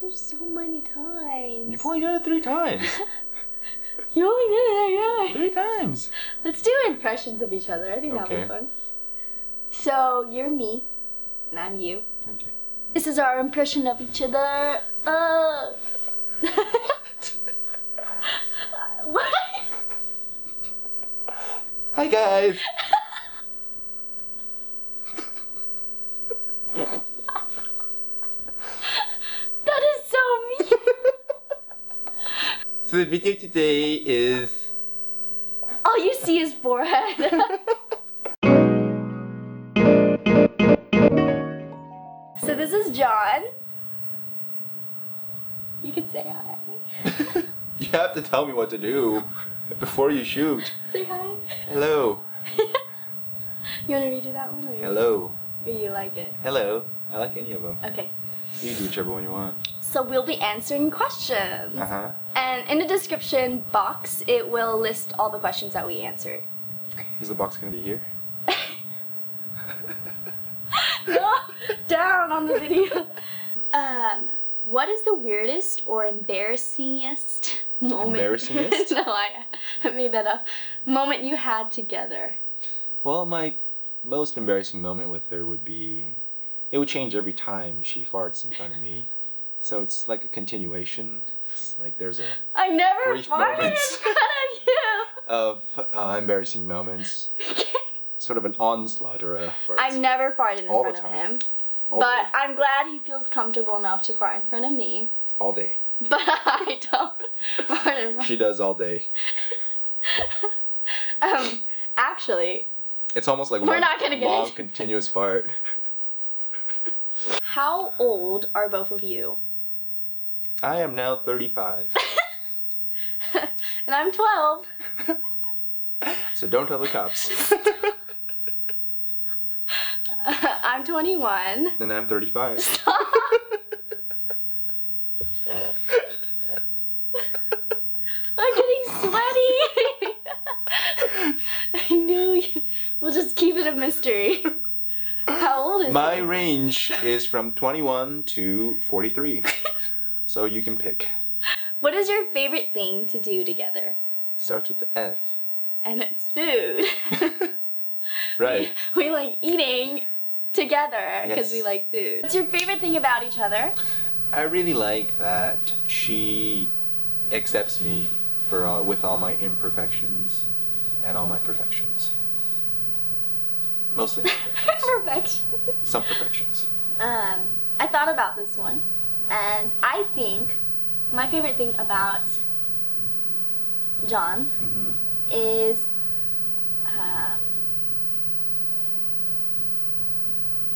There's so many times. You've only done it 3 times. You only did it 3 times. Let's do impressions of each other. I think that'll be fun. So, you're me, and I'm you. Okay. This is our impression of each other. What? Hi, guys. That is so mean. So the video today is... All you see is forehead. So this is John. You can say hi. You have to tell me what to do before you shoot. Say hi. Hello. You want to redo that one? Or Hello. Or you like it? Hello. I like any of them. Okay. You do whichever one you want. So we'll be answering questions. Uh-huh. And in the description box, it will list all the questions that we answered. Is the box going to be here? No, down on the video. What is the weirdest or embarrassingest moment? Embarrassingest? No, I made that up. Moment you had together. Well, my most embarrassing moment with her would be... It would change every time she farts in front of me. So it's like a continuation. It's like there's a... I never brief farted in moments front of you. of embarrassing moments. Sort of an onslaught or a... I never farted in All front the of time. him. All But day. I'm glad he feels comfortable enough to fart in front of me. All day. But I don't fart in front. She does all day. Actually, It's almost like We're one not gonna get long into- continuous fart. how old are both of you? I am now 35. And I'm 12. So don't tell the cops. I'm 21. And I'm 35. Stop. I'm getting sweaty. I knew you. We'll just keep it a mystery. How old is My he? range is from 21 to 43. So you can pick. What is your favorite thing to do together? Starts with the F. And it's food. Right. We like eating together because Yes. we like food. What's your favorite thing about each other? I really like that she accepts me for with all my imperfections and all my perfections. Mostly imperfections. Perfection. Some perfections. I thought about this one, and I think my favorite thing about John Mm-hmm. is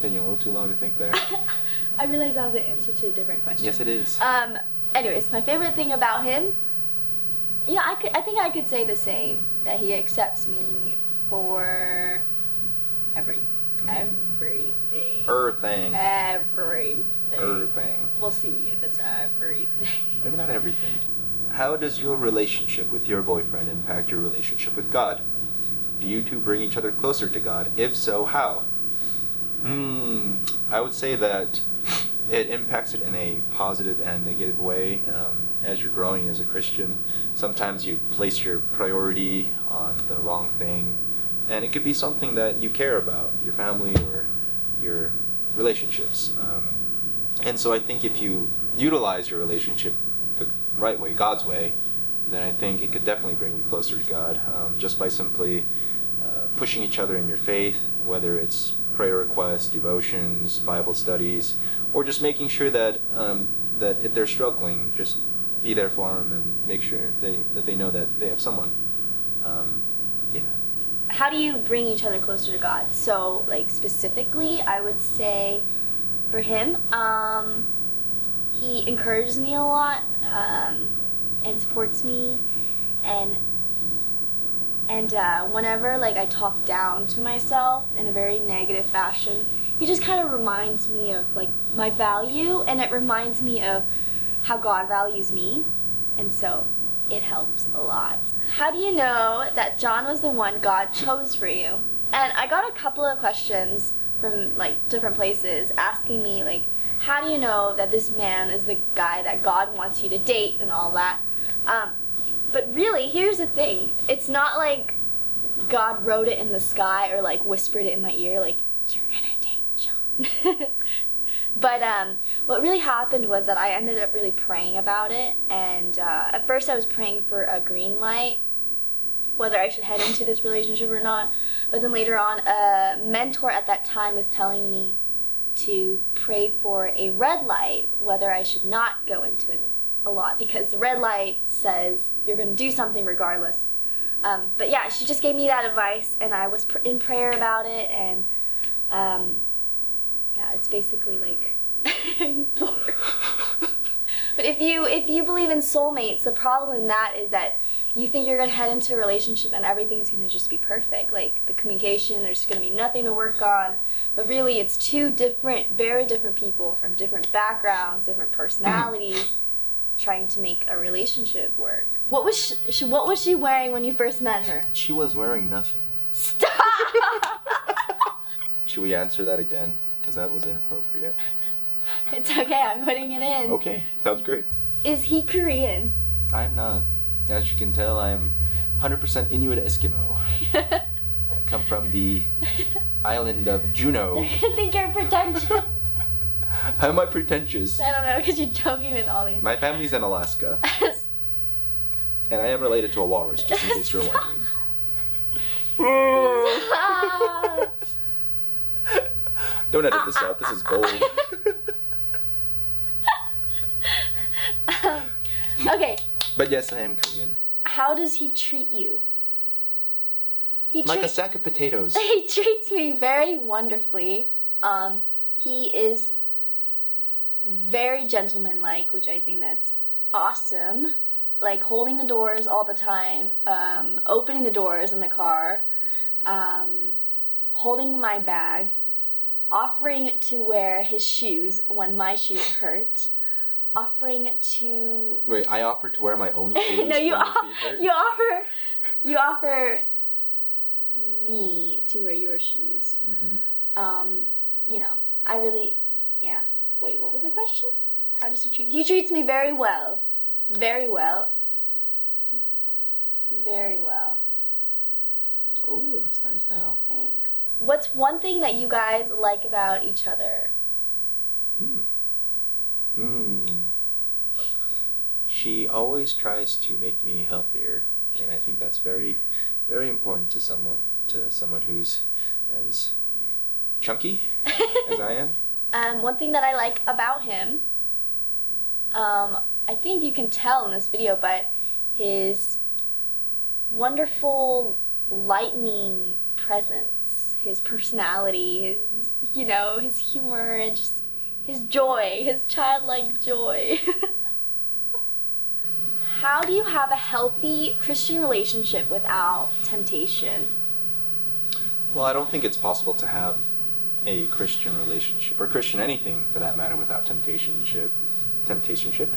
Taking a little too long to think there. I realized that was an answer to a different question. Yes, it is. Anyways, my favorite thing about him, I think I could say the same, that he accepts me for everything. Everything. Everything. Everything. We'll see if it's everything. Maybe not everything. How does your relationship with your boyfriend impact your relationship with God? Do you two bring each other closer to God? If so, how? I would say that it impacts it in a positive and negative way. As you're growing as a Christian, sometimes you place your priority on the wrong thing, and it could be something that you care about, your family or your relationships. And so I think if you utilize your relationship the right way, God's way, then I think it could definitely bring you closer to God, just by simply pushing each other in your faith, whether it's prayer requests, devotions, Bible studies, or just making sure that that if they're struggling, just be there for them and make sure that they know that they have someone. Yeah. How do you bring each other closer to God? So, like, specifically, I would say for him, he encourages me a lot and supports me, and whenever like I talk down to myself in a very negative fashion, he just kind of reminds me of like my value, and it reminds me of how God values me, and so it helps a lot. How do you know that John was the one God chose for you? And I got a couple of questions from like different places asking me like, how do you know that this man is the guy that God wants you to date and all that? But really, here's the thing. It's not like God wrote it in the sky or like whispered it in my ear like, you're gonna date John. But what really happened was that I ended up really praying about it. And at first I was praying for a green light, whether I should head into this relationship or not. But then later on, a mentor at that time was telling me to pray for a red light, whether I should not go into it a lot, because the red light says you're going to do something regardless. But yeah, she just gave me that advice, and I was in prayer about it, and yeah, it's basically like are you bored? But if you believe in soulmates, the problem in that is that you think you're gonna head into a relationship and everything's gonna just be perfect. Like the communication, there's gonna be nothing to work on. But really, it's two different, very different people from different backgrounds, different personalities, trying to make a relationship work. What was she wearing when you first met her? She was wearing nothing. Stop! Should we answer that again? Because that was inappropriate. It's okay, I'm putting it in. Okay, sounds great. Is he Korean? I'm not. As you can tell, I'm 100% Inuit Eskimo. I come from the island of Juneau. I think you're pretentious. How am I pretentious? I don't know, because you're joking with Ollie. My family's in Alaska. And I am related to a walrus, just in case you're wondering. Don't edit this out, this is gold. Okay. But yes, I am Korean. How does he treat you? Like a sack of potatoes. He treats me very wonderfully. He is very gentlemanlike, which I think that's awesome. Like holding the doors all the time, opening the doors in the car, holding my bag, offering to wear his shoes when my shoes hurt, offering to... Wait, I offer to wear my own shoes No, you, when my feet hurt? you offer me to wear your shoes. Mm-hmm. You know, I really, yeah. Wait, what was the question? How does he treat you? He treats me very well. Very well. Very well. Oh, it looks nice now. Thanks. What's one thing that you guys like about each other? She always tries to make me healthier, and I think that's very, very important to someone who's as chunky as I am. One thing that I like about him, I think you can tell in this video, but his wonderful, lightning presence, his personality, his, you know, his humor, and just his joy, his childlike joy. How do you have a healthy Christian relationship without temptation? Well, I don't think it's possible to have a Christian relationship, or Christian anything for that matter, without temptationship. Temptationship?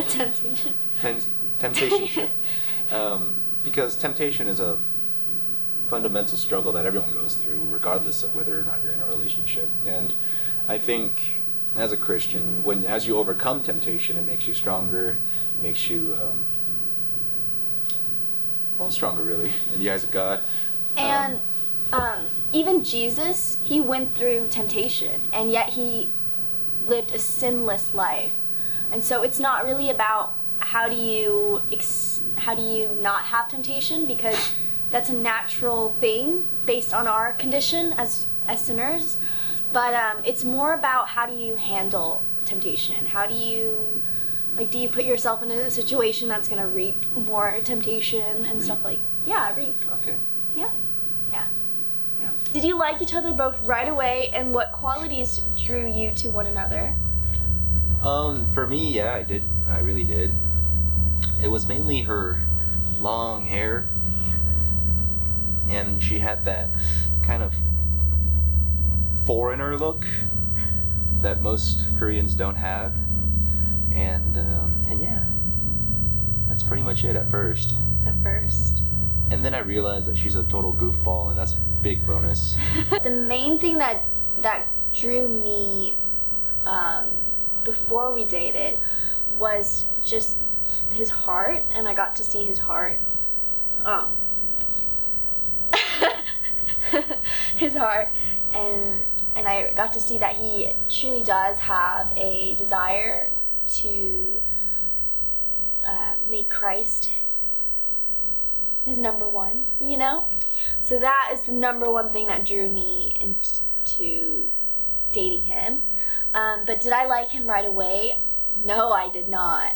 Temptation. Temptationship. Because temptation is a fundamental struggle that everyone goes through, regardless of whether or not you're in a relationship. And I think as a Christian, as you overcome temptation, it makes you stronger, it makes you stronger really in the eyes of God. And even Jesus, he went through temptation, and yet he lived a sinless life. And so it's not really about how do you not have temptation, because that's a natural thing based on our condition as sinners. But it's more about how do you handle temptation? How do you, like, do you put yourself in a situation that's going to reap more temptation and stuff like, yeah, reap. Okay. Yeah. Did you like each other both right away, and what qualities drew you to one another? For me, yeah, I did. I really did. It was mainly her long hair, and she had that kind of foreigner look that most Koreans don't have, and yeah, that's pretty much it at first. And then I realized that she's a total goofball, and that's a big bonus. The main thing that drew me before we dated was just his heart, and I got to see his heart. His heart, and I got to see that he truly does have a desire to make Christ his number one, you know? So that is the number one thing that drew me into dating him. But did I like him right away? No, I did not.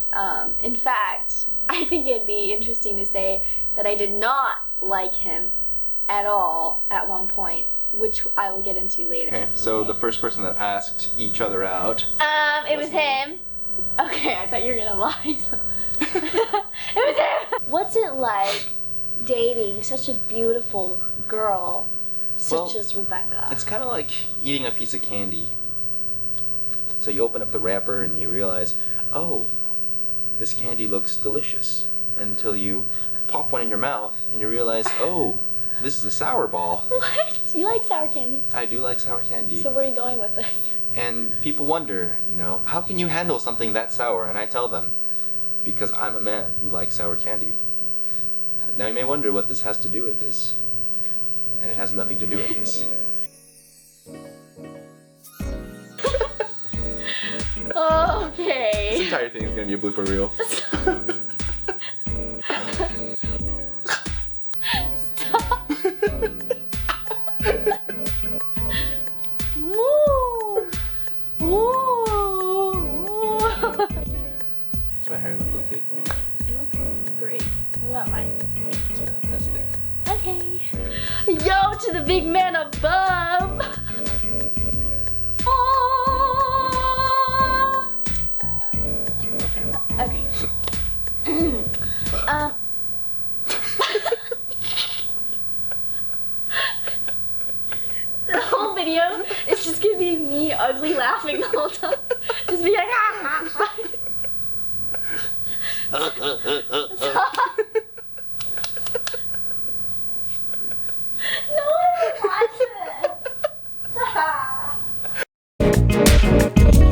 In fact, I think it'd be interesting to say that I did not like him at all at one point, which I will get into later. Okay, so the first person that asked each other out. It was him. Okay, I thought you were gonna lie. It was him. What's it like dating such a beautiful girl such as Rebecca? It's kind of like eating a piece of candy. So you open up the wrapper and you realize, oh, this candy looks delicious. Until you pop one in your mouth and you realize, oh, this is a sour ball. What? You like sour candy? I do like sour candy. So where are you going with this? And people wonder, how can you handle something that sour? And I tell them, because I'm a man who likes sour candy. Now you may wonder what this has to do with this. And it has nothing to do with this. Okay. This entire thing is going to be a blooper reel. Stop. Woo. Woo. Does my hair look okay? It looks great. What about mine? It's fantastic. Okay. Yo to the big man above. Okay. The whole video is just gonna be me ugly laughing the whole time. Just be like, Stop. No one watches it.